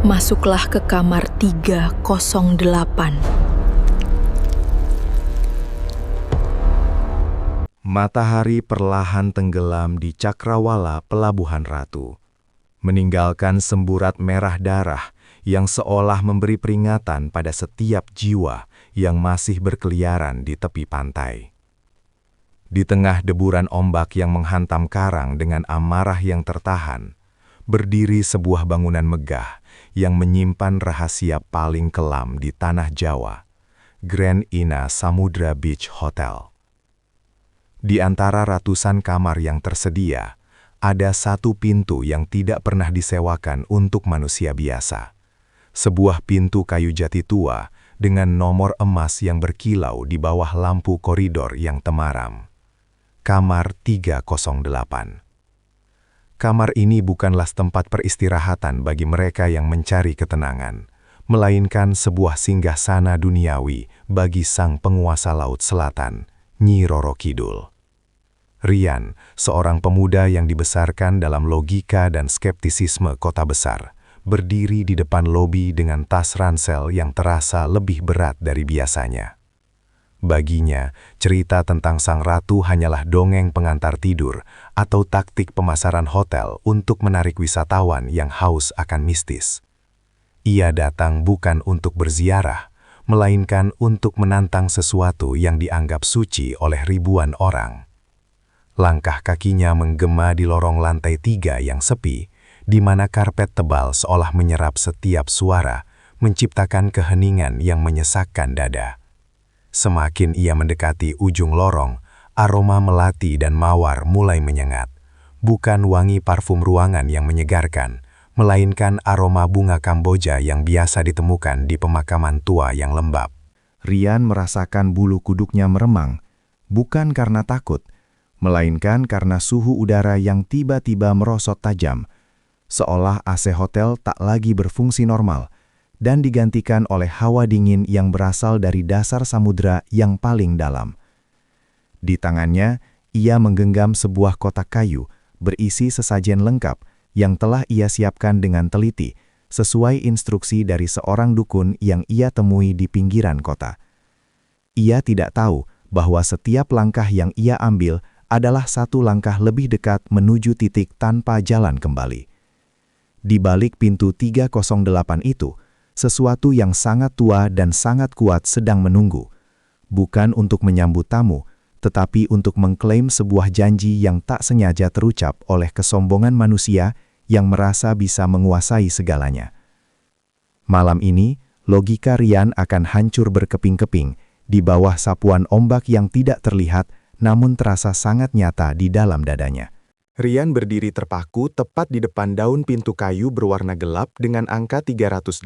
Masuklah ke kamar 308. Matahari perlahan tenggelam di cakrawala Pelabuhan Ratu, meninggalkan semburat merah darah yang seolah memberi peringatan pada setiap jiwa yang masih berkeliaran di tepi pantai. Di tengah deburan ombak yang menghantam karang dengan amarah yang tertahan, berdiri sebuah bangunan megah yang menyimpan rahasia paling kelam di tanah Jawa, Grand Ina Samudra Beach Hotel. Di antara ratusan kamar yang tersedia, ada satu pintu yang tidak pernah disewakan untuk manusia biasa. Sebuah pintu kayu jati tua dengan nomor emas yang berkilau di bawah lampu koridor yang temaram. Kamar 308. Kamar ini bukanlah tempat peristirahatan bagi mereka yang mencari ketenangan, melainkan sebuah singgasana duniawi bagi sang penguasa Laut Selatan, Nyi Roro Kidul. Rian, seorang pemuda yang dibesarkan dalam logika dan skeptisisme kota besar, berdiri di depan lobi dengan tas ransel yang terasa lebih berat dari biasanya. Baginya, cerita tentang sang ratu hanyalah dongeng pengantar tidur atau taktik pemasaran hotel untuk menarik wisatawan yang haus akan mistis. Ia datang bukan untuk berziarah, melainkan untuk menantang sesuatu yang dianggap suci oleh ribuan orang. Langkah kakinya menggema di lorong lantai 3 yang sepi, di mana karpet tebal seolah menyerap setiap suara, menciptakan keheningan yang menyesakkan dada. Semakin ia mendekati ujung lorong, aroma melati dan mawar mulai menyengat. Bukan wangi parfum ruangan yang menyegarkan, melainkan aroma bunga Kamboja yang biasa ditemukan di pemakaman tua yang lembab. Rian merasakan bulu kuduknya meremang, bukan karena takut, melainkan karena suhu udara yang tiba-tiba merosot tajam, seolah AC hotel tak lagi berfungsi normal, dan digantikan oleh hawa dingin yang berasal dari dasar samudra yang paling dalam. Di tangannya, ia menggenggam sebuah kotak kayu berisi sesajen lengkap yang telah ia siapkan dengan teliti, sesuai instruksi dari seorang dukun yang ia temui di pinggiran kota. Ia tidak tahu bahwa setiap langkah yang ia ambil adalah satu langkah lebih dekat menuju titik tanpa jalan kembali. Di balik pintu 308 itu, sesuatu yang sangat tua dan sangat kuat sedang menunggu, bukan untuk menyambut tamu, tetapi untuk mengklaim sebuah janji yang tak sengaja terucap oleh kesombongan manusia yang merasa bisa menguasai segalanya. Malam ini, logika Rian akan hancur berkeping-keping di bawah sapuan ombak yang tidak terlihat namun terasa sangat nyata di dalam dadanya. Rian berdiri terpaku tepat di depan daun pintu kayu berwarna gelap dengan angka 308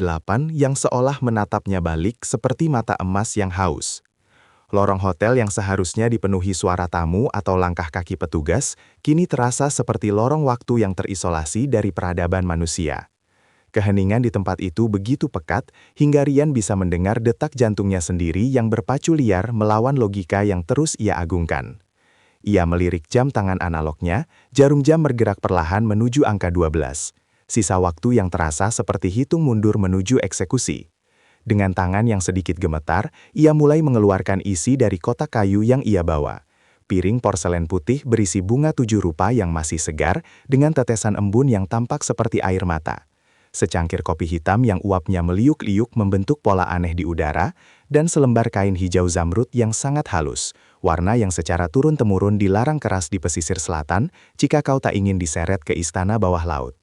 yang seolah menatapnya balik seperti mata emas yang haus. Lorong hotel yang seharusnya dipenuhi suara tamu atau langkah kaki petugas, kini terasa seperti lorong waktu yang terisolasi dari peradaban manusia. Keheningan di tempat itu begitu pekat hingga Rian bisa mendengar detak jantungnya sendiri yang berpacu liar melawan logika yang terus ia agungkan. Ia melirik jam tangan analognya, jarum jam bergerak perlahan menuju angka 12. Sisa waktu yang terasa seperti hitung mundur menuju eksekusi. Dengan tangan yang sedikit gemetar, ia mulai mengeluarkan isi dari kotak kayu yang ia bawa. Piring porselen putih berisi bunga 7 rupa yang masih segar dengan tetesan embun yang tampak seperti air mata. Secangkir kopi hitam yang uapnya meliuk-liuk membentuk pola aneh di udara, dan selembar kain hijau zamrud yang sangat halus, warna yang secara turun-temurun dilarang keras di pesisir selatan jika kau tak ingin diseret ke istana bawah laut.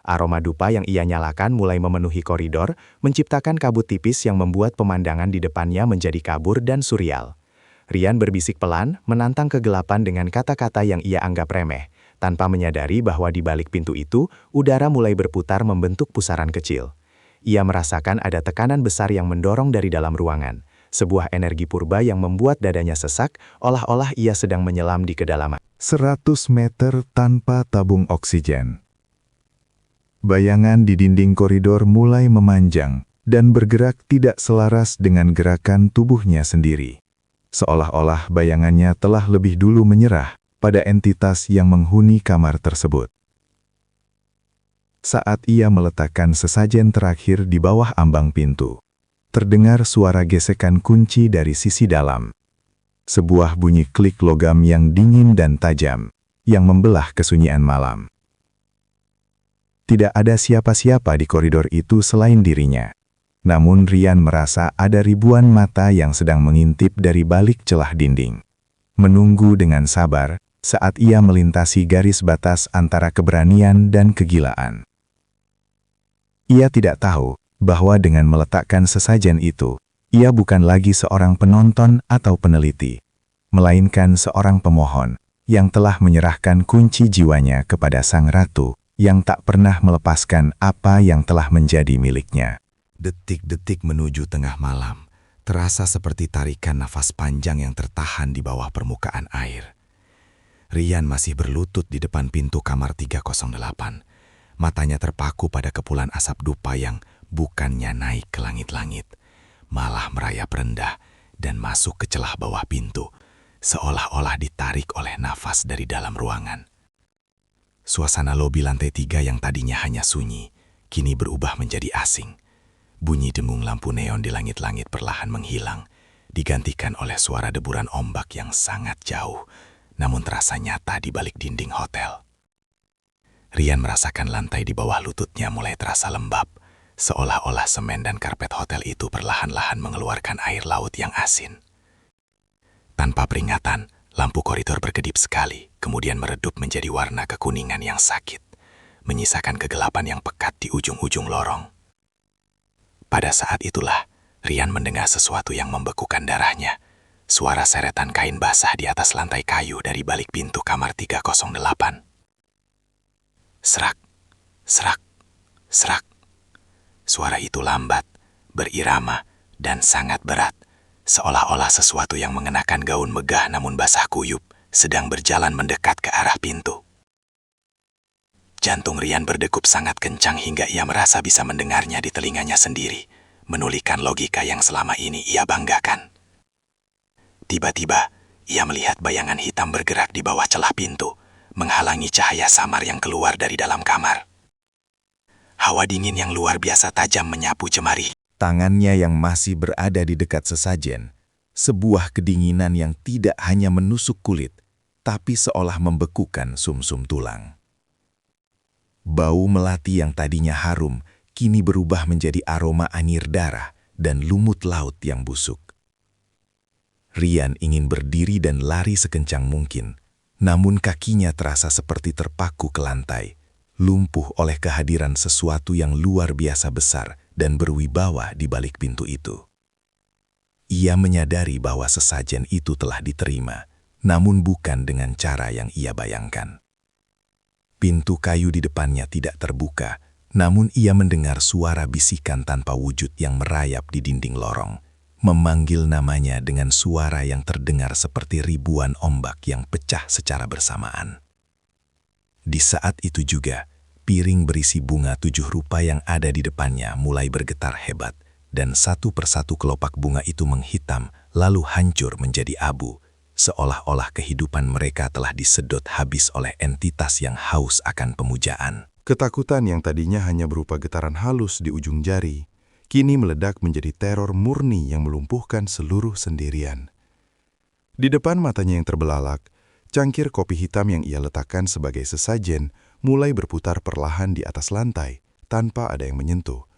Aroma dupa yang ia nyalakan mulai memenuhi koridor, menciptakan kabut tipis yang membuat pemandangan di depannya menjadi kabur dan surreal. Rian berbisik pelan, menantang kegelapan dengan kata-kata yang ia anggap remeh, tanpa menyadari bahwa di balik pintu itu, udara mulai berputar membentuk pusaran kecil. Ia merasakan ada tekanan besar yang mendorong dari dalam ruangan, sebuah energi purba yang membuat dadanya sesak, olah-olah ia sedang menyelam di kedalaman. 100 meter tanpa tabung oksigen. Bayangan di dinding koridor mulai memanjang dan bergerak tidak selaras dengan gerakan tubuhnya sendiri. Seolah-olah bayangannya telah lebih dulu menyerah pada entitas yang menghuni kamar tersebut. Saat ia meletakkan sesajen terakhir di bawah ambang pintu, terdengar suara gesekan kunci dari sisi dalam. Sebuah bunyi klik logam yang dingin dan tajam, yang membelah kesunyian malam. Tidak ada siapa-siapa di koridor itu selain dirinya. Namun Rian merasa ada ribuan mata yang sedang mengintip dari balik celah dinding. Menunggu dengan sabar saat ia melintasi garis batas antara keberanian dan kegilaan. Ia tidak tahu bahwa dengan meletakkan sesajen itu, ia bukan lagi seorang penonton atau peneliti, melainkan seorang pemohon yang telah menyerahkan kunci jiwanya kepada Sang Ratu yang tak pernah melepaskan apa yang telah menjadi miliknya. Detik-detik menuju tengah malam, terasa seperti tarikan nafas panjang yang tertahan di bawah permukaan air. Rian masih berlutut di depan pintu kamar 308. Matanya terpaku pada kepulan asap dupa yang bukannya naik ke langit-langit, malah merayap rendah dan masuk ke celah bawah pintu, seolah-olah ditarik oleh nafas dari dalam ruangan. Suasana lobi lantai 3 yang tadinya hanya sunyi, kini berubah menjadi asing. Bunyi dengung lampu neon di langit-langit perlahan menghilang, digantikan oleh suara deburan ombak yang sangat jauh, namun terasa nyata di balik dinding hotel. Rian merasakan lantai di bawah lututnya mulai terasa lembab, seolah-olah semen dan karpet hotel itu perlahan-lahan mengeluarkan air laut yang asin. Tanpa peringatan, lampu koridor berkedip sekali, kemudian meredup menjadi warna kekuningan yang sakit, menyisakan kegelapan yang pekat di ujung-ujung lorong. Pada saat itulah, Rian mendengar sesuatu yang membekukan darahnya. Suara seretan kain basah di atas lantai kayu dari balik pintu kamar 308. Serak, serak, serak. Suara itu lambat, berirama, dan sangat berat, seolah-olah sesuatu yang mengenakan gaun megah namun basah kuyup sedang berjalan mendekat ke arah pintu. Jantung Rian berdegup sangat kencang hingga ia merasa bisa mendengarnya di telinganya sendiri, menulikan logika yang selama ini ia banggakan. Tiba-tiba, ia melihat bayangan hitam bergerak di bawah celah pintu, menghalangi cahaya samar yang keluar dari dalam kamar. Hawa dingin yang luar biasa tajam menyapu jemari. Tangannya yang masih berada di dekat sesajen, sebuah kedinginan yang tidak hanya menusuk kulit, tapi seolah membekukan sumsum tulang. Bau melati yang tadinya harum, kini berubah menjadi aroma anyir darah dan lumut laut yang busuk. Rian ingin berdiri dan lari sekencang mungkin, namun kakinya terasa seperti terpaku ke lantai, lumpuh oleh kehadiran sesuatu yang luar biasa besar dan berwibawa di balik pintu itu. Ia menyadari bahwa sesajen itu telah diterima, namun bukan dengan cara yang ia bayangkan. Pintu kayu di depannya tidak terbuka, namun ia mendengar suara bisikan tanpa wujud yang merayap di dinding lorong, memanggil namanya dengan suara yang terdengar seperti ribuan ombak yang pecah secara bersamaan. Di saat itu juga, piring berisi bunga 7 rupa yang ada di depannya mulai bergetar hebat, dan satu persatu kelopak bunga itu menghitam lalu hancur menjadi abu, seolah-olah kehidupan mereka telah disedot habis oleh entitas yang haus akan pemujaan. Ketakutan yang tadinya hanya berupa getaran halus di ujung jari, kini meledak menjadi teror murni yang melumpuhkan seluruh sendirian. Di depan matanya yang terbelalak, cangkir kopi hitam yang ia letakkan sebagai sesajen mulai berputar perlahan di atas lantai tanpa ada yang menyentuh.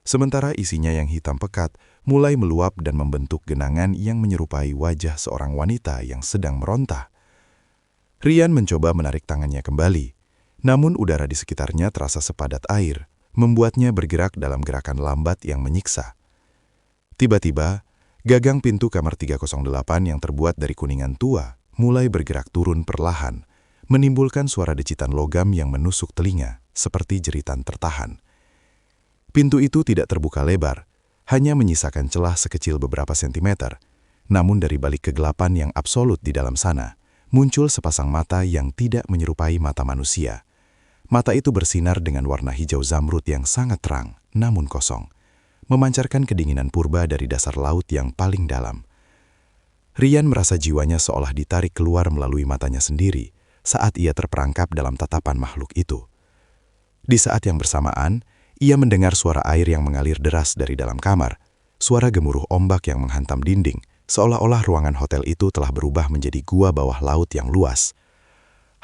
Sementara isinya yang hitam pekat mulai meluap dan membentuk genangan yang menyerupai wajah seorang wanita yang sedang merontah. Rian mencoba menarik tangannya kembali, namun udara di sekitarnya terasa sepadat air, membuatnya bergerak dalam gerakan lambat yang menyiksa. Tiba-tiba, gagang pintu kamar 308 yang terbuat dari kuningan tua mulai bergerak turun perlahan, menimbulkan suara decitan logam yang menusuk telinga, seperti jeritan tertahan. Pintu itu tidak terbuka lebar, hanya menyisakan celah sekecil beberapa sentimeter. Namun dari balik kegelapan yang absolut di dalam sana, muncul sepasang mata yang tidak menyerupai mata manusia. Mata itu bersinar dengan warna hijau zamrud yang sangat terang, namun kosong, memancarkan kedinginan purba dari dasar laut yang paling dalam. Rian merasa jiwanya seolah ditarik keluar melalui matanya sendiri saat ia terperangkap dalam tatapan makhluk itu. Di saat yang bersamaan, ia mendengar suara air yang mengalir deras dari dalam kamar, suara gemuruh ombak yang menghantam dinding, seolah-olah ruangan hotel itu telah berubah menjadi gua bawah laut yang luas.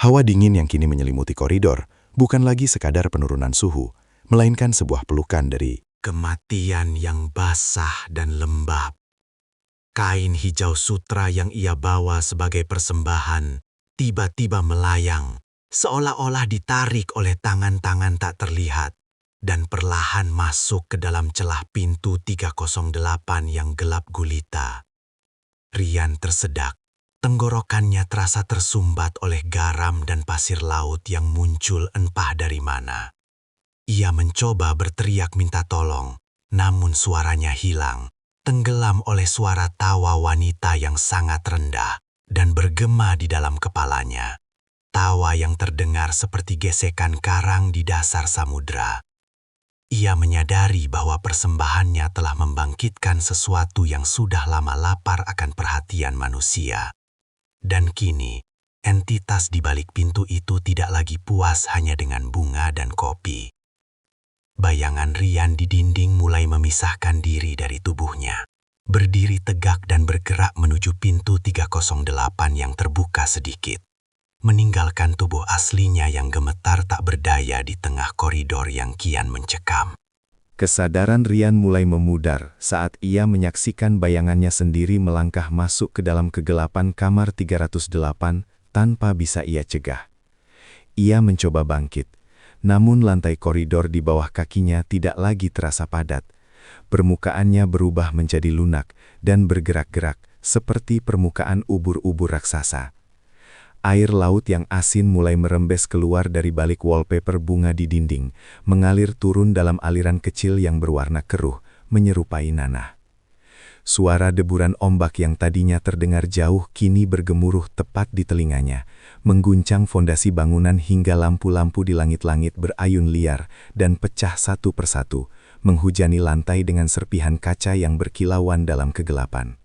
Hawa dingin yang kini menyelimuti koridor bukan lagi sekadar penurunan suhu, melainkan sebuah pelukan dari kematian yang basah dan lembab. Kain hijau sutra yang ia bawa sebagai persembahan tiba-tiba melayang, seolah-olah ditarik oleh tangan-tangan tak terlihat, dan perlahan masuk ke dalam celah pintu 308 yang gelap gulita. Rian tersedak, tenggorokannya terasa tersumbat oleh garam dan pasir laut yang muncul entah dari mana. Ia mencoba berteriak minta tolong, namun suaranya hilang, tenggelam oleh suara tawa wanita yang sangat rendah dan bergema di dalam kepalanya. Tawa yang terdengar seperti gesekan karang di dasar samudra. Ia menyadari bahwa persembahannya telah membangkitkan sesuatu yang sudah lama lapar akan perhatian manusia. Dan kini, entitas di balik pintu itu tidak lagi puas hanya dengan bunga dan kopi. Bayangan Rian di dinding mulai memisahkan diri dari tubuhnya, berdiri tegak dan bergerak menuju pintu 308 yang terbuka sedikit, meninggalkan tubuh aslinya yang gemetar tak berdaya di tengah koridor yang kian mencekam. Kesadaran Rian mulai memudar saat ia menyaksikan bayangannya sendiri melangkah masuk ke dalam kegelapan kamar 308 tanpa bisa ia cegah. Ia mencoba bangkit, namun lantai koridor di bawah kakinya tidak lagi terasa padat. Permukaannya berubah menjadi lunak dan bergerak-gerak seperti permukaan ubur-ubur raksasa. Air laut yang asin mulai merembes keluar dari balik wallpaper bunga di dinding, mengalir turun dalam aliran kecil yang berwarna keruh, menyerupai nanah. Suara deburan ombak yang tadinya terdengar jauh kini bergemuruh tepat di telinganya, mengguncang fondasi bangunan hingga lampu-lampu di langit-langit berayun liar dan pecah satu persatu, menghujani lantai dengan serpihan kaca yang berkilauan dalam kegelapan.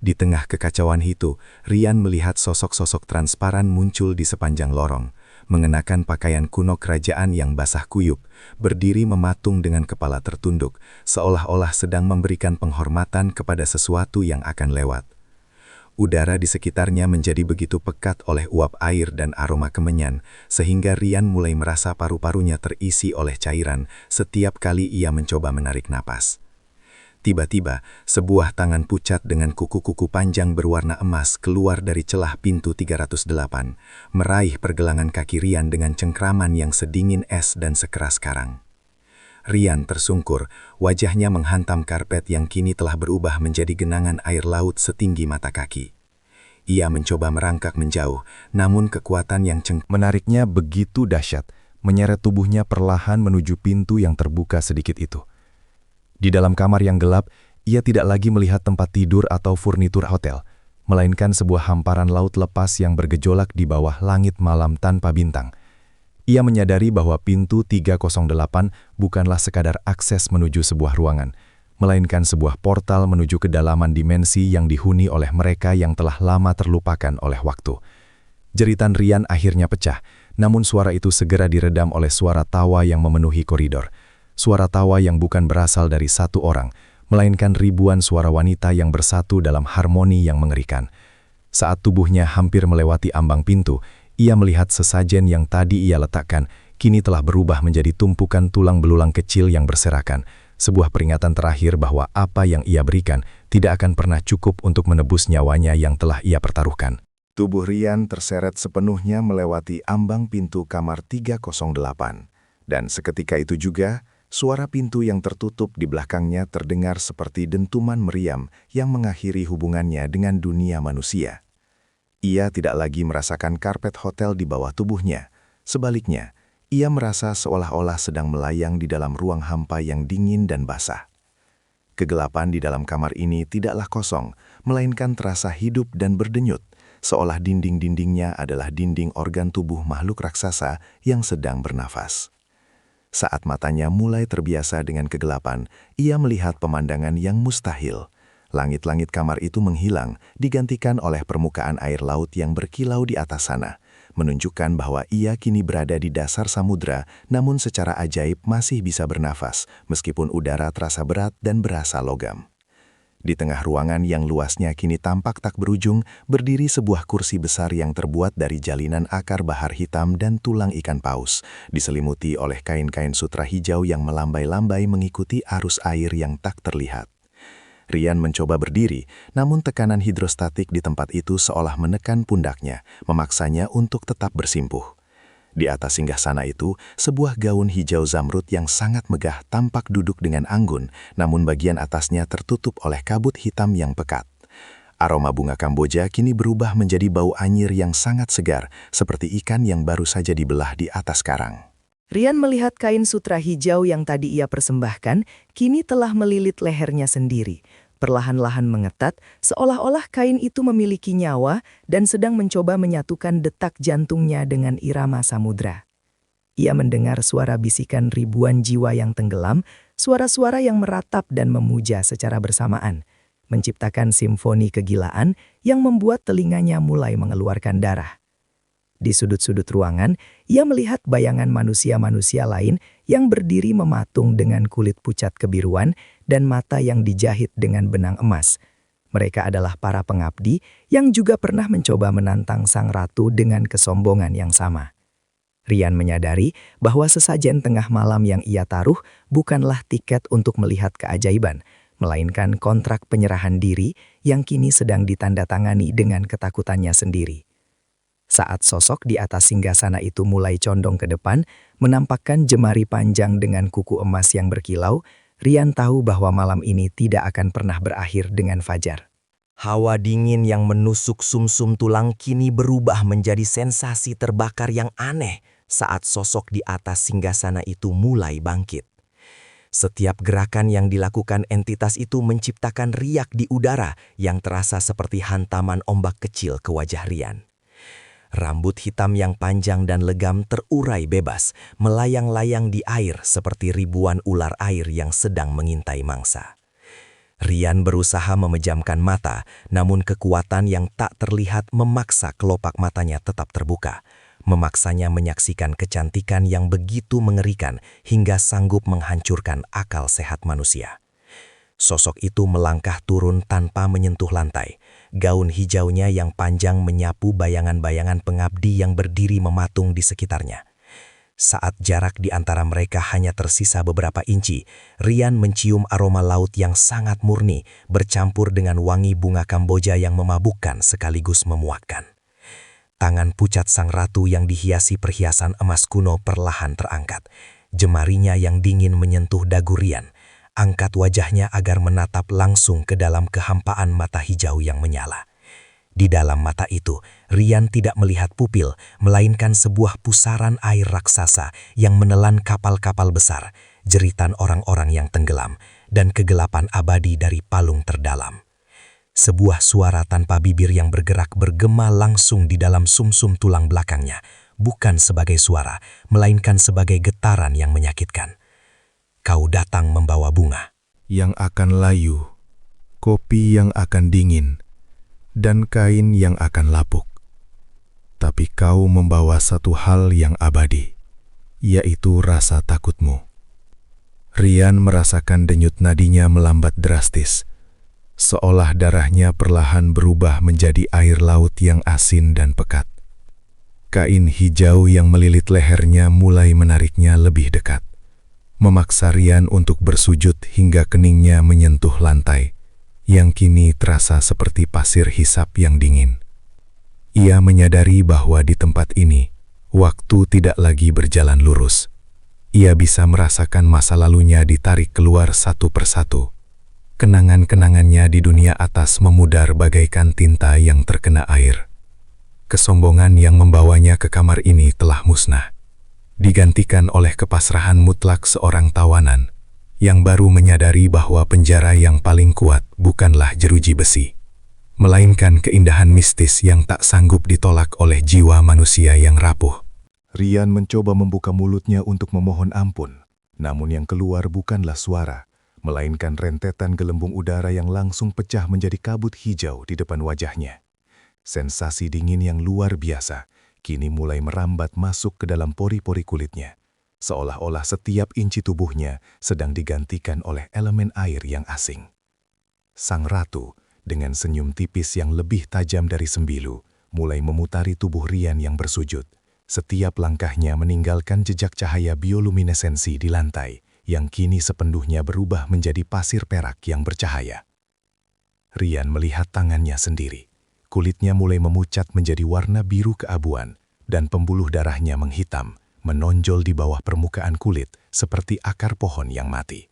Di tengah kekacauan itu, Rian melihat sosok-sosok transparan muncul di sepanjang lorong, mengenakan pakaian kuno kerajaan yang basah kuyup, berdiri mematung dengan kepala tertunduk, seolah-olah sedang memberikan penghormatan kepada sesuatu yang akan lewat. Udara di sekitarnya menjadi begitu pekat oleh uap air dan aroma kemenyan, sehingga Rian mulai merasa paru-parunya terisi oleh cairan setiap kali ia mencoba menarik napas. Tiba-tiba, sebuah tangan pucat dengan kuku-kuku panjang berwarna emas keluar dari celah pintu 308, meraih pergelangan kaki Rian dengan cengkraman yang sedingin es dan sekeras karang. Rian tersungkur, wajahnya menghantam karpet yang kini telah berubah menjadi genangan air laut setinggi mata kaki. Ia mencoba merangkak menjauh, namun kekuatan yang menariknya begitu dahsyat, menyeret tubuhnya perlahan menuju pintu yang terbuka sedikit itu. Di dalam kamar yang gelap, ia tidak lagi melihat tempat tidur atau furnitur hotel, melainkan sebuah hamparan laut lepas yang bergejolak di bawah langit malam tanpa bintang. Ia menyadari bahwa pintu 308 bukanlah sekadar akses menuju sebuah ruangan, melainkan sebuah portal menuju kedalaman dimensi yang dihuni oleh mereka yang telah lama terlupakan oleh waktu. Jeritan Rian akhirnya pecah, namun suara itu segera diredam oleh suara tawa yang memenuhi koridor. Suara tawa yang bukan berasal dari satu orang, melainkan ribuan suara wanita yang bersatu dalam harmoni yang mengerikan. Saat tubuhnya hampir melewati ambang pintu, ia melihat sesajen yang tadi ia letakkan, kini telah berubah menjadi tumpukan tulang belulang kecil yang berserakan, sebuah peringatan terakhir bahwa apa yang ia berikan tidak akan pernah cukup untuk menebus nyawanya yang telah ia pertaruhkan. Tubuh Rian terseret sepenuhnya melewati ambang pintu kamar 308, dan seketika itu juga, suara pintu yang tertutup di belakangnya terdengar seperti dentuman meriam yang mengakhiri hubungannya dengan dunia manusia. Ia tidak lagi merasakan karpet hotel di bawah tubuhnya. Sebaliknya, ia merasa seolah-olah sedang melayang di dalam ruang hampa yang dingin dan basah. Kegelapan di dalam kamar ini tidaklah kosong, melainkan terasa hidup dan berdenyut, seolah dinding-dindingnya adalah dinding organ tubuh makhluk raksasa yang sedang bernafas. Saat matanya mulai terbiasa dengan kegelapan, ia melihat pemandangan yang mustahil. Langit-langit kamar itu menghilang, digantikan oleh permukaan air laut yang berkilau di atas sana, menunjukkan bahwa ia kini berada di dasar samudra, namun secara ajaib masih bisa bernafas, meskipun udara terasa berat dan berasa logam. Di tengah ruangan yang luasnya kini tampak tak berujung, berdiri sebuah kursi besar yang terbuat dari jalinan akar bahar hitam dan tulang ikan paus, diselimuti oleh kain-kain sutra hijau yang melambai-lambai mengikuti arus air yang tak terlihat. Rian mencoba berdiri, namun tekanan hidrostatik di tempat itu seolah menekan pundaknya, memaksanya untuk tetap bersimpuh. Di atas singgasana itu, sebuah gaun hijau zamrud yang sangat megah tampak duduk dengan anggun, namun bagian atasnya tertutup oleh kabut hitam yang pekat. Aroma bunga Kamboja kini berubah menjadi bau anyir yang sangat segar, seperti ikan yang baru saja dibelah di atas karang. Rian melihat kain sutra hijau yang tadi ia persembahkan, kini telah melilit lehernya sendiri. Perlahan-lahan mengetat, seolah-olah kain itu memiliki nyawa dan sedang mencoba menyatukan detak jantungnya dengan irama samudra. Ia mendengar suara bisikan ribuan jiwa yang tenggelam, suara-suara yang meratap dan memuja secara bersamaan, menciptakan simfoni kegilaan yang membuat telinganya mulai mengeluarkan darah. Di sudut-sudut ruangan, ia melihat bayangan manusia-manusia lain yang berdiri mematung dengan kulit pucat kebiruan dan mata yang dijahit dengan benang emas. Mereka adalah para pengabdi yang juga pernah mencoba menantang sang ratu dengan kesombongan yang sama. Rian menyadari bahwa sesajen tengah malam yang ia taruh bukanlah tiket untuk melihat keajaiban, melainkan kontrak penyerahan diri yang kini sedang ditandatangani dengan ketakutannya sendiri. Saat sosok di atas singgasana itu mulai condong ke depan, menampakkan jemari panjang dengan kuku emas yang berkilau, Rian tahu bahwa malam ini tidak akan pernah berakhir dengan fajar. Hawa dingin yang menusuk sumsum tulang kini berubah menjadi sensasi terbakar yang aneh saat sosok di atas singgasana itu mulai bangkit. Setiap gerakan yang dilakukan entitas itu menciptakan riak di udara yang terasa seperti hantaman ombak kecil ke wajah Rian. Rambut hitam yang panjang dan legam terurai bebas, melayang-layang di air seperti ribuan ular air yang sedang mengintai mangsa. Rian berusaha memejamkan mata, namun kekuatan yang tak terlihat memaksa kelopak matanya tetap terbuka, memaksanya menyaksikan kecantikan yang begitu mengerikan hingga sanggup menghancurkan akal sehat manusia. Sosok itu melangkah turun tanpa menyentuh lantai. Gaun hijaunya yang panjang menyapu bayangan-bayangan pengabdi yang berdiri mematung di sekitarnya. Saat jarak di antara mereka hanya tersisa beberapa inci, Rian mencium aroma laut yang sangat murni bercampur dengan wangi bunga Kamboja yang memabukkan sekaligus memuakkan. Tangan pucat sang ratu yang dihiasi perhiasan emas kuno perlahan terangkat. Jemarinya yang dingin menyentuh dagu Rian. Angkat wajahnya agar menatap langsung ke dalam kehampaan mata hijau yang menyala. Di dalam mata itu, Rian tidak melihat pupil, melainkan sebuah pusaran air raksasa yang menelan kapal-kapal besar, jeritan orang-orang yang tenggelam, dan kegelapan abadi dari palung terdalam. Sebuah suara tanpa bibir yang bergerak bergema langsung di dalam sumsum tulang belakangnya, bukan sebagai suara, melainkan sebagai getaran yang menyakitkan. Kau datang membawa bunga yang akan layu, kopi yang akan dingin, dan kain yang akan lapuk. Tapi kau membawa satu hal yang abadi, yaitu rasa takutmu. Rian merasakan denyut nadinya melambat drastis, seolah darahnya perlahan berubah menjadi air laut yang asin dan pekat. Kain hijau yang melilit lehernya mulai menariknya lebih dekat, memaksa Rian untuk bersujud hingga keningnya menyentuh lantai, yang kini terasa seperti pasir hisap yang dingin. Ia menyadari bahwa di tempat ini, waktu tidak lagi berjalan lurus. Ia bisa merasakan masa lalunya ditarik keluar satu persatu. Kenangan-kenangannya di dunia atas memudar bagaikan tinta yang terkena air. Kesombongan yang membawanya ke kamar ini telah musnah, digantikan oleh kepasrahan mutlak seorang tawanan yang baru menyadari bahwa penjara yang paling kuat bukanlah jeruji besi, melainkan keindahan mistis yang tak sanggup ditolak oleh jiwa manusia yang rapuh. Rian mencoba membuka mulutnya untuk memohon ampun, namun yang keluar bukanlah suara, melainkan rentetan gelembung udara yang langsung pecah menjadi kabut hijau di depan wajahnya. Sensasi dingin yang luar biasa kini mulai merambat masuk ke dalam pori-pori kulitnya, seolah-olah setiap inci tubuhnya sedang digantikan oleh elemen air yang asing. Sang ratu, dengan senyum tipis yang lebih tajam dari sembilu, mulai memutari tubuh Rian yang bersujud. Setiap langkahnya meninggalkan jejak cahaya bioluminesensi di lantai, yang kini sepenuhnya berubah menjadi pasir perak yang bercahaya. Rian melihat tangannya sendiri. Kulitnya mulai memucat menjadi warna biru keabuan, dan pembuluh darahnya menghitam, menonjol di bawah permukaan kulit seperti akar pohon yang mati.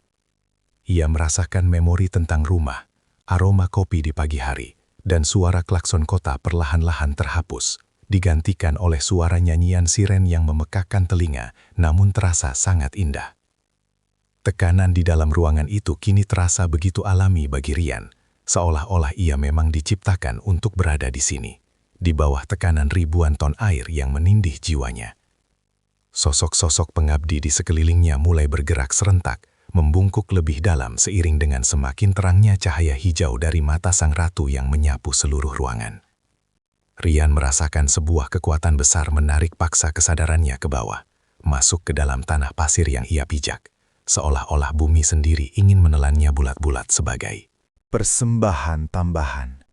Ia merasakan memori tentang rumah, aroma kopi di pagi hari, dan suara klakson kota perlahan-lahan terhapus, digantikan oleh suara nyanyian siren yang memekakkan telinga, namun terasa sangat indah. Tekanan di dalam ruangan itu kini terasa begitu alami bagi Rian, seolah-olah ia memang diciptakan untuk berada di sini, di bawah tekanan ribuan ton air yang menindih jiwanya. Sosok-sosok pengabdi di sekelilingnya mulai bergerak serentak, membungkuk lebih dalam seiring dengan semakin terangnya cahaya hijau dari mata sang ratu yang menyapu seluruh ruangan. Rian merasakan sebuah kekuatan besar menarik paksa kesadarannya ke bawah, masuk ke dalam tanah pasir yang ia pijak, seolah-olah bumi sendiri ingin menelannya bulat-bulat sebagai Persembahan tambahan.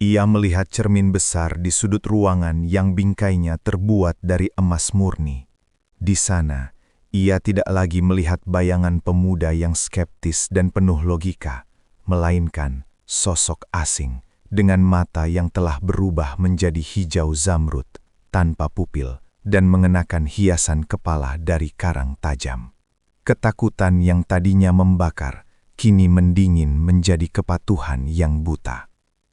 Ia melihat cermin besar di sudut ruangan yang bingkainya terbuat dari emas murni. Di sana, ia tidak lagi melihat bayangan pemuda yang skeptis dan penuh logika, melainkan sosok asing dengan mata yang telah berubah menjadi hijau zamrud, tanpa pupil, dan mengenakan hiasan kepala dari karang tajam. Ketakutan yang tadinya membakar, kini mendingin menjadi kepatuhan yang buta.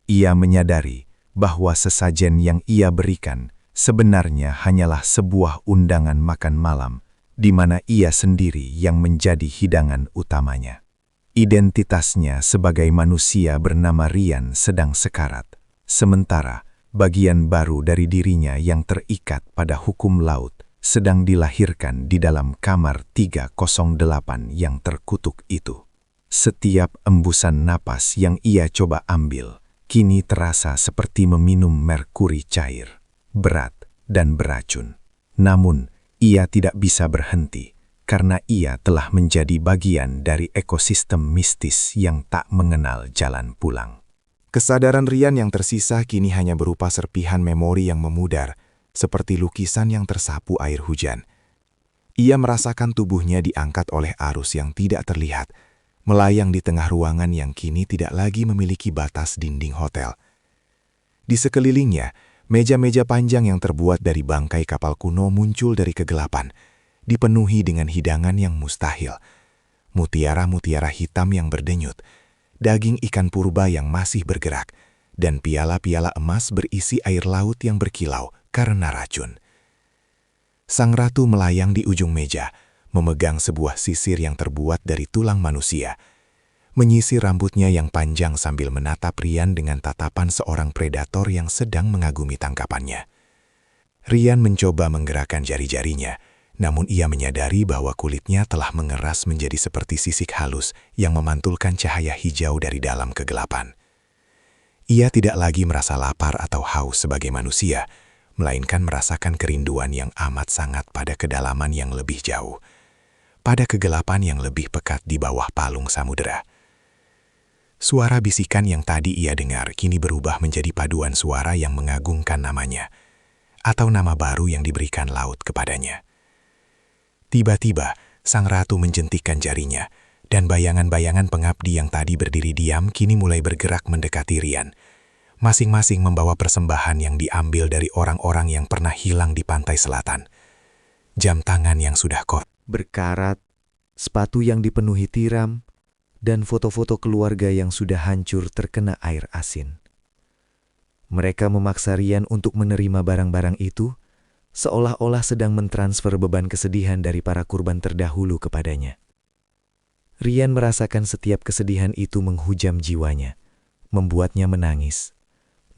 Ia menyadari bahwa sesajen yang ia berikan sebenarnya hanyalah sebuah undangan makan malam, di mana ia sendiri yang menjadi hidangan utamanya. Identitasnya sebagai manusia bernama Rian sedang sekarat, sementara bagian baru dari dirinya yang terikat pada hukum laut sedang dilahirkan di dalam kamar 308 yang terkutuk itu. Setiap embusan napas yang ia coba ambil, kini terasa seperti meminum merkuri cair, berat dan beracun. Namun, ia tidak bisa berhenti, karena ia telah menjadi bagian dari ekosistem mistis yang tak mengenal jalan pulang. Kesadaran Rian yang tersisa kini hanya berupa serpihan memori yang memudar, seperti lukisan yang tersapu air hujan. Ia merasakan tubuhnya diangkat oleh arus yang tidak terlihat, melayang di tengah ruangan yang kini tidak lagi memiliki batas dinding hotel. Di sekelilingnya, meja-meja panjang yang terbuat dari bangkai kapal kuno muncul dari kegelapan, dipenuhi dengan hidangan yang mustahil. Mutiara-mutiara hitam yang berdenyut, daging ikan purba yang masih bergerak, dan piala-piala emas berisi air laut yang berkilau karena racun. Sang ratu melayang di ujung meja, memegang sebuah sisir yang terbuat dari tulang manusia, menyisir rambutnya yang panjang sambil menatap Rian dengan tatapan seorang predator yang sedang mengagumi tangkapannya. Rian mencoba menggerakkan jari-jarinya, namun ia menyadari bahwa kulitnya telah mengeras menjadi seperti sisik halus yang memantulkan cahaya hijau dari dalam kegelapan. Ia tidak lagi merasa lapar atau haus sebagai manusia, melainkan merasakan kerinduan yang amat sangat pada kedalaman yang lebih jauh, pada kegelapan yang lebih pekat di bawah palung samudera. Suara bisikan yang tadi ia dengar kini berubah menjadi paduan suara yang mengagungkan namanya, atau nama baru yang diberikan laut kepadanya. Tiba-tiba, sang ratu menjentikkan jarinya, dan bayangan-bayangan pengabdi yang tadi berdiri diam kini mulai bergerak mendekati Rian, masing-masing membawa persembahan yang diambil dari orang-orang yang pernah hilang di pantai selatan. Jam tangan yang sudah berkarat, sepatu yang dipenuhi tiram, dan foto-foto keluarga yang sudah hancur terkena air asin. Mereka memaksa Rian untuk menerima barang-barang itu, seolah-olah sedang mentransfer beban kesedihan dari para kurban terdahulu kepadanya. Rian merasakan setiap kesedihan itu menghujam jiwanya, membuatnya menangis.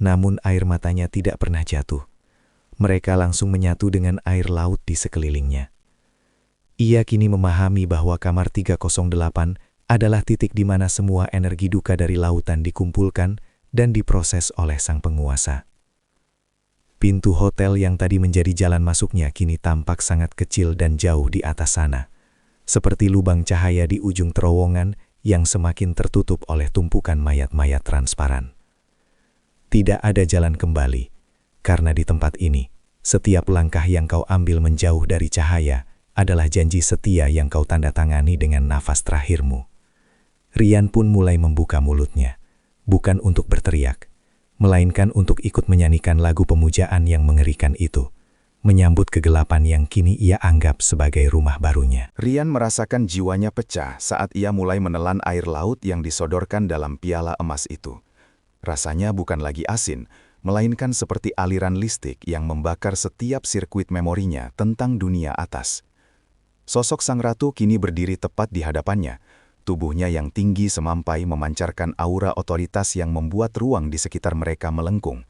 Namun air matanya tidak pernah jatuh. Mereka langsung menyatu dengan air laut di sekelilingnya. Ia kini memahami bahwa kamar 308 adalah titik di mana semua energi duka dari lautan dikumpulkan dan diproses oleh sang penguasa. Pintu hotel yang tadi menjadi jalan masuknya kini tampak sangat kecil dan jauh di atas sana, seperti lubang cahaya di ujung terowongan yang semakin tertutup oleh tumpukan mayat-mayat transparan. Tidak ada jalan kembali, karena di tempat ini, setiap langkah yang kau ambil menjauh dari cahaya adalah janji setia yang kau tanda tangani dengan nafas terakhirmu. Rian pun mulai membuka mulutnya, bukan untuk berteriak, melainkan untuk ikut menyanyikan lagu pemujaan yang mengerikan itu, menyambut kegelapan yang kini ia anggap sebagai rumah barunya. Rian merasakan jiwanya pecah saat ia mulai menelan air laut yang disodorkan dalam piala emas itu. Rasanya bukan lagi asin, melainkan seperti aliran listrik yang membakar setiap sirkuit memorinya tentang dunia atas. Sosok sang ratu kini berdiri tepat di hadapannya. Tubuhnya yang tinggi semampai memancarkan aura otoritas yang membuat ruang di sekitar mereka melengkung.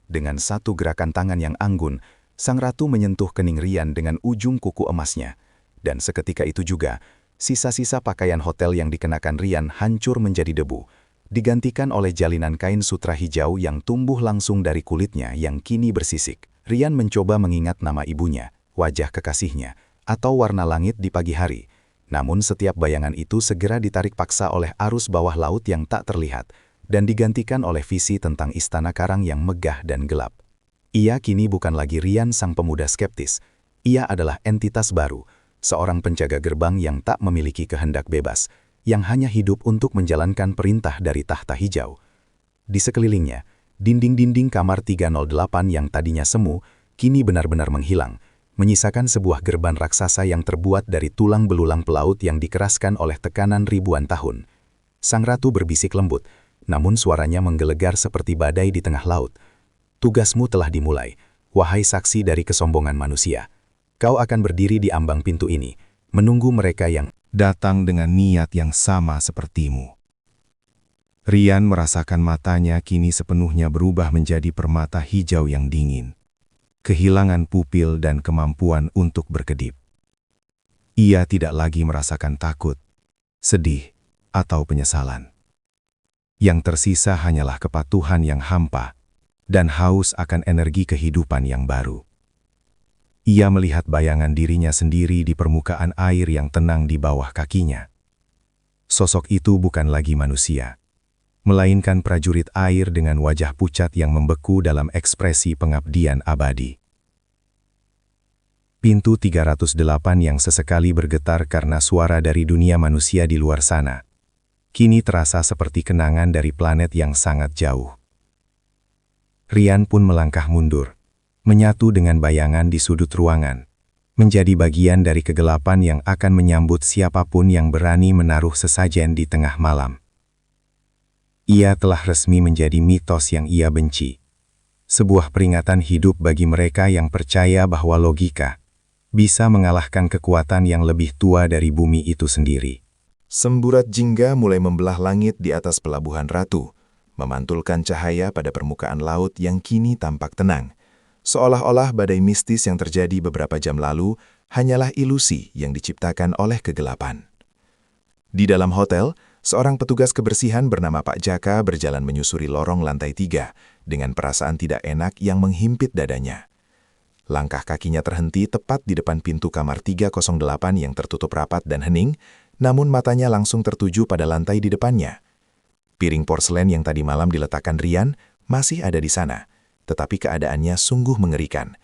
Dengan satu gerakan tangan yang anggun, sang ratu menyentuh kening Rian dengan ujung kuku emasnya. Dan seketika itu juga, sisa-sisa pakaian hotel yang dikenakan Rian hancur menjadi debu, digantikan oleh jalinan kain sutra hijau yang tumbuh langsung dari kulitnya yang kini bersisik. Rian mencoba mengingat nama ibunya, wajah kekasihnya, atau warna langit di pagi hari. Namun setiap bayangan itu segera ditarik paksa oleh arus bawah laut yang tak terlihat, dan digantikan oleh visi tentang istana karang yang megah dan gelap. Ia kini bukan lagi Rian sang pemuda skeptis. Ia adalah entitas baru, seorang penjaga gerbang yang tak memiliki kehendak bebas, yang hanya hidup untuk menjalankan perintah dari tahta hijau. Di sekelilingnya, dinding-dinding kamar 308 yang tadinya semu, kini benar-benar menghilang, menyisakan sebuah gerban raksasa yang terbuat dari tulang belulang pelaut yang dikeraskan oleh tekanan ribuan tahun. Sang ratu berbisik lembut, namun suaranya menggelegar seperti badai di tengah laut. Tugasmu telah dimulai, wahai saksi dari kesombongan manusia. Kau akan berdiri di ambang pintu ini, menunggu mereka yang datang dengan niat yang sama sepertimu. Rian merasakan matanya kini sepenuhnya berubah menjadi permata hijau yang dingin. Kehilangan pupil dan kemampuan untuk berkedip. Ia tidak lagi merasakan takut, sedih, atau penyesalan. Yang tersisa hanyalah kepatuhan yang hampa dan haus akan energi kehidupan yang baru. Ia melihat bayangan dirinya sendiri di permukaan air yang tenang di bawah kakinya. Sosok itu bukan lagi manusia, melainkan prajurit air dengan wajah pucat yang membeku dalam ekspresi pengabdian abadi. Pintu 308 yang sesekali bergetar karena suara dari dunia manusia di luar sana, kini terasa seperti kenangan dari planet yang sangat jauh. Rian pun melangkah mundur, menyatu dengan bayangan di sudut ruangan, menjadi bagian dari kegelapan yang akan menyambut siapapun yang berani menaruh sesajen di tengah malam. Ia telah resmi menjadi mitos yang ia benci. Sebuah peringatan hidup bagi mereka yang percaya bahwa logika bisa mengalahkan kekuatan yang lebih tua dari bumi itu sendiri. semburat jingga mulai membelah langit di atas pelabuhan Ratu, memantulkan cahaya pada permukaan laut yang kini tampak tenang. Seolah-olah badai mistis yang terjadi beberapa jam lalu hanyalah ilusi yang diciptakan oleh kegelapan. Di dalam hotel, seorang petugas kebersihan bernama Pak Jaka berjalan menyusuri lorong lantai 3 dengan perasaan tidak enak yang menghimpit dadanya. Langkah kakinya terhenti tepat di depan pintu kamar 308 yang tertutup rapat dan hening, namun matanya langsung tertuju pada lantai di depannya. Piring porselen yang tadi malam diletakkan Rian masih ada di sana, tetapi keadaannya sungguh mengerikan.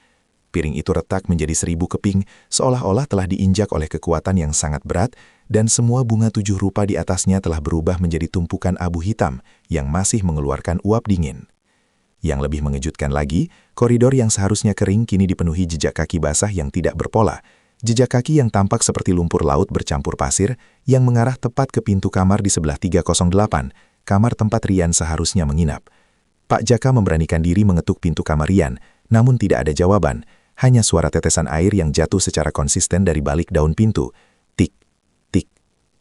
Piring itu retak menjadi 1000 keping, seolah-olah telah diinjak oleh kekuatan yang sangat berat, dan semua bunga 7 rupa di atasnya telah berubah menjadi tumpukan abu hitam yang masih mengeluarkan uap dingin. Yang lebih mengejutkan lagi, koridor yang seharusnya kering kini dipenuhi jejak kaki basah yang tidak berpola, jejak kaki yang tampak seperti lumpur laut bercampur pasir yang mengarah tepat ke pintu kamar di sebelah 308, kamar tempat Rian seharusnya menginap. Pak Jaka memberanikan diri mengetuk pintu kamar Rian, namun tidak ada jawaban, hanya suara tetesan air yang jatuh secara konsisten dari balik daun pintu. Tik, tik,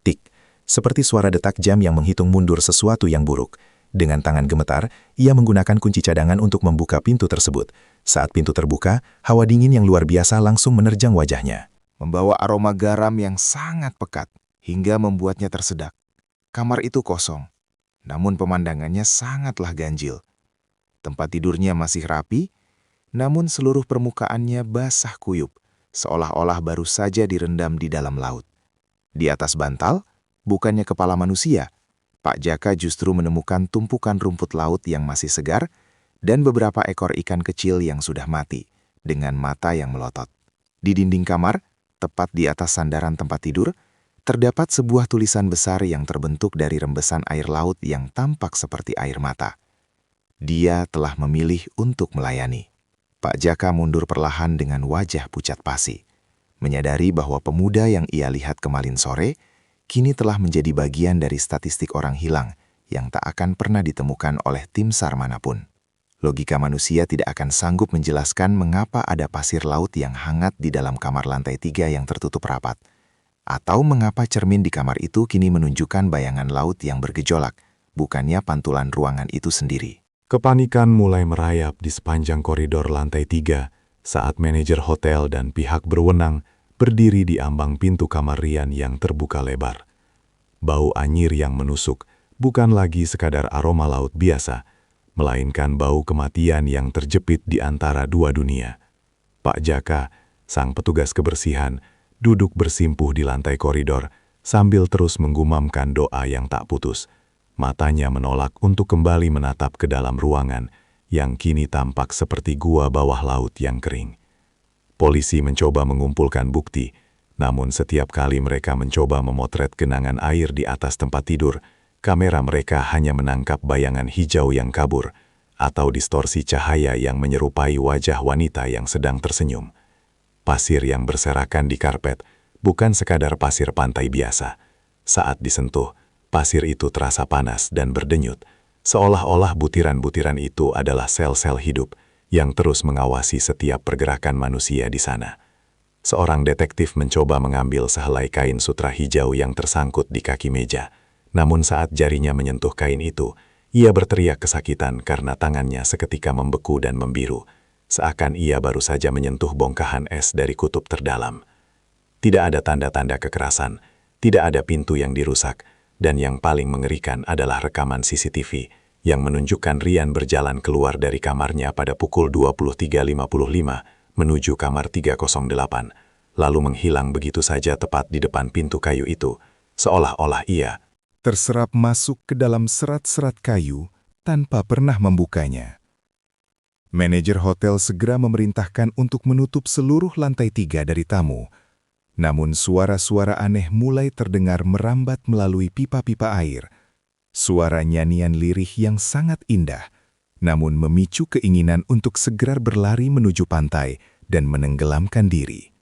tik, seperti suara detak jam yang menghitung mundur sesuatu yang buruk. Dengan tangan gemetar, ia menggunakan kunci cadangan untuk membuka pintu tersebut. Saat pintu terbuka, hawa dingin yang luar biasa langsung menerjang wajahnya, membawa aroma garam yang sangat pekat, hingga membuatnya tersedak. Kamar itu kosong, namun pemandangannya sangatlah ganjil. Tempat tidurnya masih rapi, namun seluruh permukaannya basah kuyup, seolah-olah baru saja direndam di dalam laut. Di atas bantal, bukannya kepala manusia, Pak Jaka justru menemukan tumpukan rumput laut yang masih segar dan beberapa ekor ikan kecil yang sudah mati, dengan mata yang melotot. Di dinding kamar, tepat di atas sandaran tempat tidur, terdapat sebuah tulisan besar yang terbentuk dari rembesan air laut yang tampak seperti air mata. Dia telah memilih untuk melayani. Pak Jaka mundur perlahan dengan wajah pucat pasi, menyadari bahwa pemuda yang ia lihat kemarin sore kini telah menjadi bagian dari statistik orang hilang yang tak akan pernah ditemukan oleh tim SAR manapun. Logika manusia tidak akan sanggup menjelaskan mengapa ada pasir laut yang hangat di dalam kamar lantai 3 yang tertutup rapat, atau mengapa cermin di kamar itu kini menunjukkan bayangan laut yang bergejolak, bukannya pantulan ruangan itu sendiri. Kepanikan mulai merayap di sepanjang koridor lantai 3 saat manajer hotel dan pihak berwenang berdiri di ambang pintu kamar Rian yang terbuka lebar. Bau anyir yang menusuk bukan lagi sekadar aroma laut biasa, melainkan bau kematian yang terjepit di antara dua dunia. Pak Jaka, sang petugas kebersihan, duduk bersimpuh di lantai koridor sambil terus menggumamkan doa yang tak putus. Matanya menolak untuk kembali menatap ke dalam ruangan yang kini tampak seperti gua bawah laut yang kering. Polisi mencoba mengumpulkan bukti, namun setiap kali mereka mencoba memotret genangan air di atas tempat tidur, kamera mereka hanya menangkap bayangan hijau yang kabur atau distorsi cahaya yang menyerupai wajah wanita yang sedang tersenyum. Pasir yang berserakan di karpet bukan sekadar pasir pantai biasa. Saat disentuh, pasir itu terasa panas dan berdenyut, seolah-olah butiran-butiran itu adalah sel-sel hidup yang terus mengawasi setiap pergerakan manusia di sana. Seorang detektif mencoba mengambil sehelai kain sutra hijau yang tersangkut di kaki meja. Namun saat jarinya menyentuh kain itu, ia berteriak kesakitan karena tangannya seketika membeku dan membiru, seakan ia baru saja menyentuh bongkahan es dari kutub terdalam. Tidak ada tanda-tanda kekerasan, tidak ada pintu yang dirusak, dan yang paling mengerikan adalah rekaman CCTV yang menunjukkan Rian berjalan keluar dari kamarnya pada pukul 23.55 menuju kamar 308, lalu menghilang begitu saja tepat di depan pintu kayu itu, seolah-olah ia terserap masuk ke dalam serat-serat kayu tanpa pernah membukanya. Manajer hotel segera memerintahkan untuk menutup seluruh lantai 3 dari tamu. Namun suara-suara aneh mulai terdengar merambat melalui pipa-pipa air. Suara nyanyian lirih yang sangat indah, namun memicu keinginan untuk segera berlari menuju pantai dan menenggelamkan diri.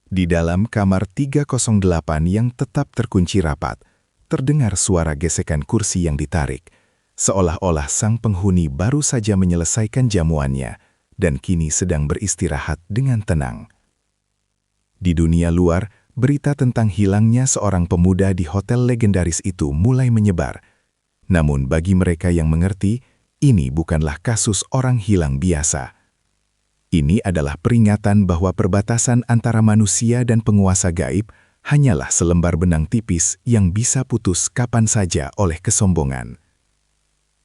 Di dalam kamar 308 yang tetap terkunci rapat, terdengar suara gesekan kursi yang ditarik, seolah-olah sang penghuni baru saja menyelesaikan jamuannya dan kini sedang beristirahat dengan tenang. Di dunia luar, berita tentang hilangnya seorang pemuda di hotel legendaris itu mulai menyebar. Namun bagi mereka yang mengerti, ini bukanlah kasus orang hilang biasa. Ini adalah peringatan bahwa perbatasan antara manusia dan penguasa gaib hanyalah selembar benang tipis yang bisa putus kapan saja oleh kesombongan.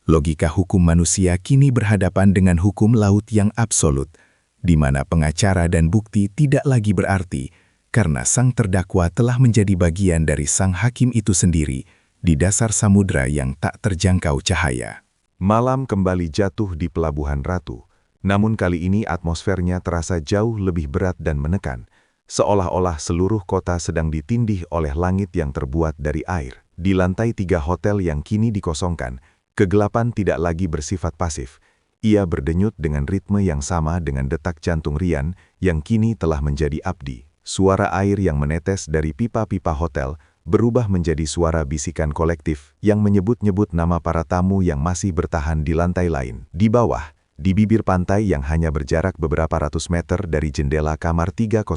Logika hukum manusia kini berhadapan dengan hukum laut yang absolut, di mana pengacara dan bukti tidak lagi berarti karena sang terdakwa telah menjadi bagian dari sang hakim itu sendiri di dasar samudra yang tak terjangkau cahaya. Malam kembali jatuh di Pelabuhan Ratu, namun kali ini atmosfernya terasa jauh lebih berat dan menekan, seolah-olah seluruh kota sedang ditindih oleh langit yang terbuat dari air. Di lantai 3 hotel yang kini dikosongkan, kegelapan tidak lagi bersifat pasif. Ia berdenyut dengan ritme yang sama dengan detak jantung Rian yang kini telah menjadi abdi. Suara air yang menetes dari pipa-pipa hotel berubah menjadi suara bisikan kolektif yang menyebut-nyebut nama para tamu yang masih bertahan di lantai lain. Di bawah, di bibir pantai yang hanya berjarak beberapa ratus meter dari jendela kamar 308,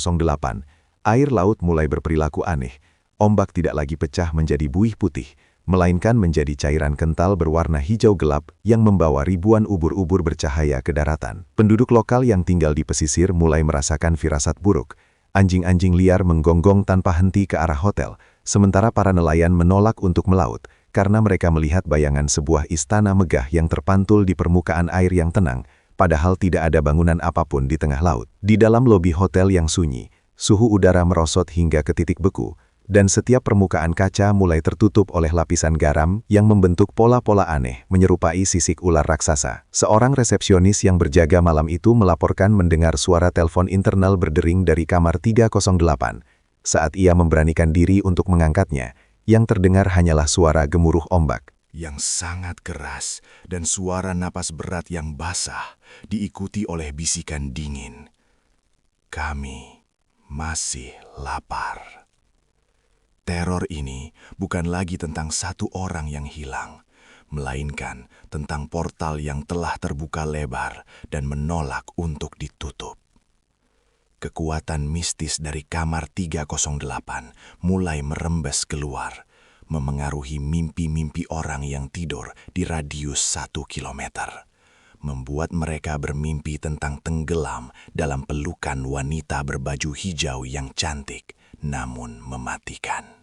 air laut mulai berperilaku aneh. Ombak tidak lagi pecah menjadi buih putih, melainkan menjadi cairan kental berwarna hijau gelap yang membawa ribuan ubur-ubur bercahaya ke daratan. Penduduk lokal yang tinggal di pesisir mulai merasakan firasat buruk. Anjing-anjing liar menggonggong tanpa henti ke arah hotel, sementara para nelayan menolak untuk melaut karena mereka melihat bayangan sebuah istana megah yang terpantul di permukaan air yang tenang. padahal tidak ada bangunan apapun di tengah laut. Di dalam lobi hotel yang sunyi, suhu udara merosot hingga ke titik beku, dan setiap permukaan kaca mulai tertutup oleh lapisan garam yang membentuk pola-pola aneh menyerupai sisik ular raksasa. Seorang resepsionis yang berjaga malam itu melaporkan mendengar suara telepon internal berdering dari kamar 308. Saat ia memberanikan diri untuk mengangkatnya, yang terdengar hanyalah suara gemuruh ombak yang sangat keras dan suara napas berat yang basah diikuti oleh bisikan dingin. Kami masih lapar. Teror ini bukan lagi tentang satu orang yang hilang, melainkan tentang portal yang telah terbuka lebar dan menolak untuk ditutup. Kekuatan mistis dari kamar 308 mulai merembes keluar, memengaruhi mimpi-mimpi orang yang tidur di radius 1 kilometer, membuat mereka bermimpi tentang tenggelam dalam pelukan wanita berbaju hijau yang cantik namun mematikan.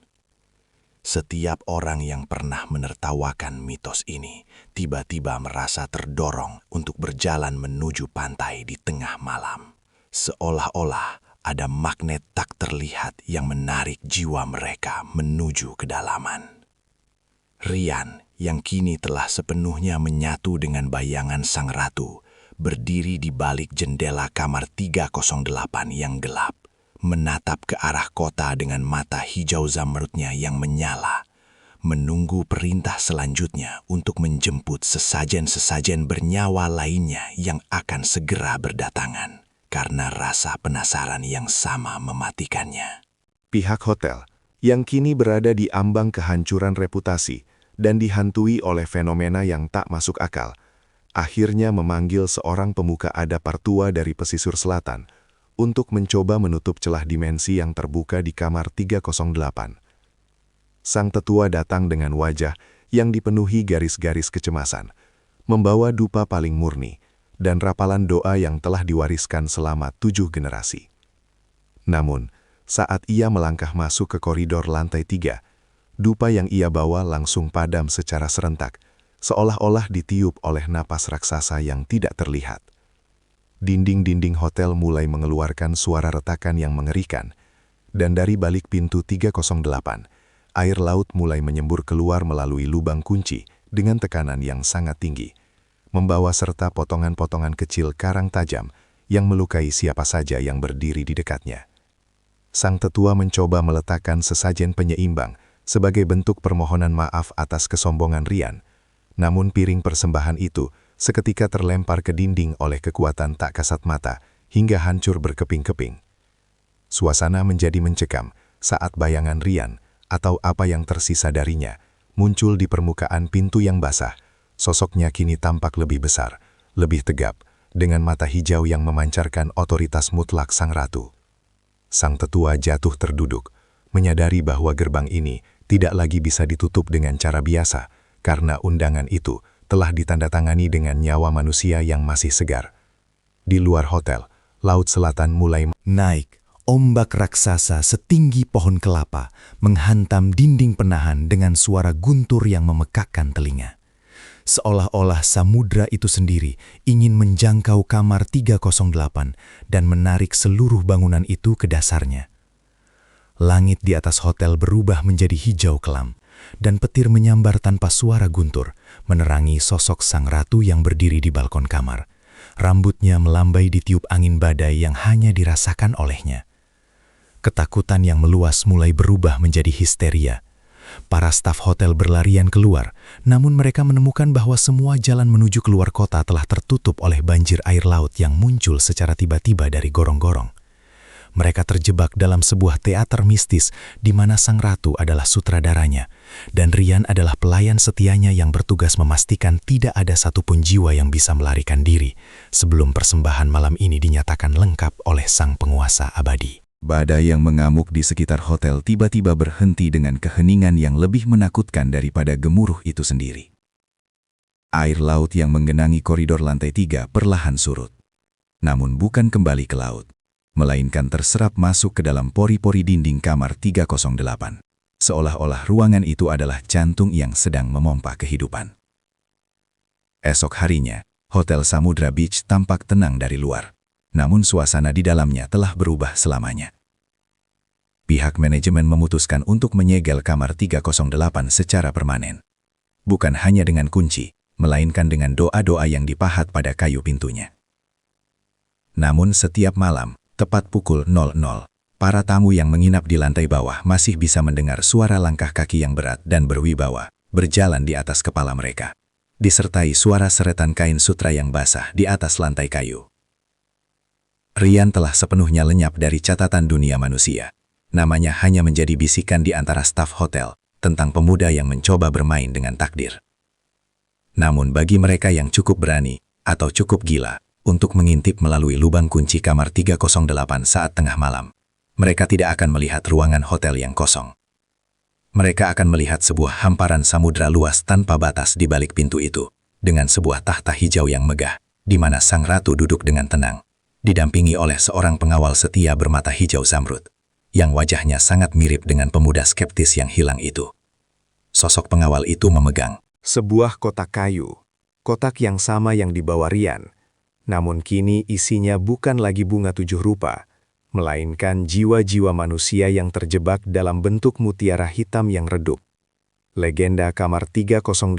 Setiap orang yang pernah menertawakan mitos ini tiba-tiba merasa terdorong untuk berjalan menuju pantai di tengah malam, seolah-olah ada magnet tak terlihat yang menarik jiwa mereka menuju kedalaman. Rian, yang kini telah sepenuhnya menyatu dengan bayangan sang ratu, berdiri di balik jendela kamar 308 yang gelap, menatap ke arah kota dengan mata hijau zamrudnya yang menyala, menunggu perintah selanjutnya untuk menjemput sesajen-sesajen bernyawa lainnya yang akan segera berdatangan. Karena rasa penasaran yang sama mematikannya. Pihak hotel, yang kini berada di ambang kehancuran reputasi dan dihantui oleh fenomena yang tak masuk akal, akhirnya memanggil seorang pemuka adab partua dari pesisir selatan untuk mencoba menutup celah dimensi yang terbuka di kamar 308. Sang tetua datang dengan wajah yang dipenuhi garis-garis kecemasan, membawa dupa paling murni, dan rapalan doa yang telah diwariskan selama 7 generasi. Namun, saat ia melangkah masuk ke koridor lantai 3, dupa yang ia bawa langsung padam secara serentak, seolah-olah ditiup oleh napas raksasa yang tidak terlihat. Dinding-dinding hotel mulai mengeluarkan suara retakan yang mengerikan, dan dari balik pintu 308, air laut mulai menyembur keluar melalui lubang kunci dengan tekanan yang sangat tinggi, membawa serta potongan-potongan kecil karang tajam yang melukai siapa saja yang berdiri di dekatnya. Sang tetua mencoba meletakkan sesajen penyeimbang sebagai bentuk permohonan maaf atas kesombongan Rian, namun piring persembahan itu seketika terlempar ke dinding oleh kekuatan tak kasat mata hingga hancur berkeping-keping. Suasana menjadi mencekam saat bayangan Rian, atau apa yang tersisa darinya, muncul di permukaan pintu yang basah. Sosoknya kini tampak lebih besar, lebih tegap, dengan mata hijau yang memancarkan otoritas mutlak sang ratu. Sang tetua jatuh terduduk, menyadari bahwa gerbang ini tidak lagi bisa ditutup dengan cara biasa, karena undangan itu telah ditandatangani dengan nyawa manusia yang masih segar. Di luar hotel, laut selatan mulai naik. Ombak raksasa setinggi pohon kelapa menghantam dinding penahan dengan suara guntur yang memekakkan telinga. Seolah-olah samudra itu sendiri ingin menjangkau kamar 308 dan menarik seluruh bangunan itu ke dasarnya. Langit di atas hotel berubah menjadi hijau kelam, dan petir menyambar tanpa suara guntur, menerangi sosok sang ratu yang berdiri di balkon kamar. Rambutnya melambai ditiup angin badai yang hanya dirasakan olehnya. Ketakutan yang meluas mulai berubah menjadi histeria. Para staf hotel berlarian keluar, namun mereka menemukan bahwa semua jalan menuju keluar kota telah tertutup oleh banjir air laut yang muncul secara tiba-tiba dari gorong-gorong. Mereka terjebak dalam sebuah teater mistis di mana sang ratu adalah sutradaranya, dan Rian adalah pelayan setianya yang bertugas memastikan tidak ada satupun jiwa yang bisa melarikan diri sebelum persembahan malam ini dinyatakan lengkap oleh sang penguasa abadi. Badai yang mengamuk di sekitar hotel tiba-tiba berhenti dengan keheningan yang lebih menakutkan daripada gemuruh itu sendiri. Air laut yang menggenangi koridor lantai 3 perlahan surut. Namun bukan kembali ke laut, melainkan terserap masuk ke dalam pori-pori dinding kamar 308. Seolah-olah ruangan itu adalah jantung yang sedang memompa kehidupan. Esok harinya, Hotel Samudra Beach tampak tenang dari luar, namun suasana di dalamnya telah berubah selamanya. Pihak manajemen memutuskan untuk menyegel kamar 308 secara permanen. Bukan hanya dengan kunci, melainkan dengan doa-doa yang dipahat pada kayu pintunya. Namun setiap malam, tepat pukul 00, para tamu yang menginap di lantai bawah masih bisa mendengar suara langkah kaki yang berat dan berwibawa berjalan di atas kepala mereka, disertai suara seretan kain sutra yang basah di atas lantai kayu. Ryan telah sepenuhnya lenyap dari catatan dunia manusia. Namanya hanya menjadi bisikan di antara staf hotel tentang pemuda yang mencoba bermain dengan takdir. Namun bagi mereka yang cukup berani atau cukup gila untuk mengintip melalui lubang kunci kamar 308 saat tengah malam, mereka tidak akan melihat ruangan hotel yang kosong. Mereka akan melihat sebuah hamparan samudra luas tanpa batas di balik pintu itu, dengan sebuah tahta hijau yang megah, di mana sang ratu duduk dengan tenang, didampingi oleh seorang pengawal setia bermata hijau zamrud, yang wajahnya sangat mirip dengan pemuda skeptis yang hilang itu. Sosok pengawal itu memegang sebuah kotak kayu, kotak yang sama yang dibawa Ryan, namun kini isinya bukan lagi bunga 7 rupa, melainkan jiwa-jiwa manusia yang terjebak dalam bentuk mutiara hitam yang redup. Legenda kamar 308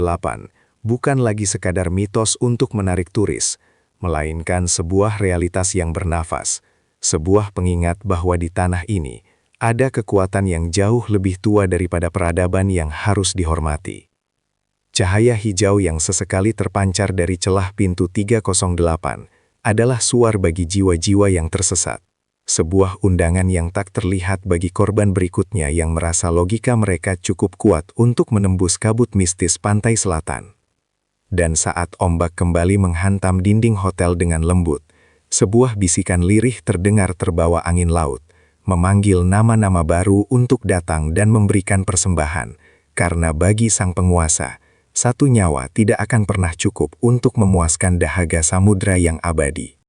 bukan lagi sekadar mitos untuk menarik turis, melainkan sebuah realitas yang bernafas, sebuah pengingat bahwa di tanah ini ada kekuatan yang jauh lebih tua daripada peradaban yang harus dihormati. Cahaya hijau yang sesekali terpancar dari celah pintu 308 adalah suar bagi jiwa-jiwa yang tersesat. Sebuah undangan yang tak terlihat bagi korban berikutnya yang merasa logika mereka cukup kuat untuk menembus kabut mistis pantai selatan. Dan saat ombak kembali menghantam dinding hotel dengan lembut, sebuah bisikan lirih terdengar terbawa angin laut, memanggil nama-nama baru untuk datang dan memberikan persembahan, karena bagi sang penguasa, satu nyawa tidak akan pernah cukup untuk memuaskan dahaga samudra yang abadi.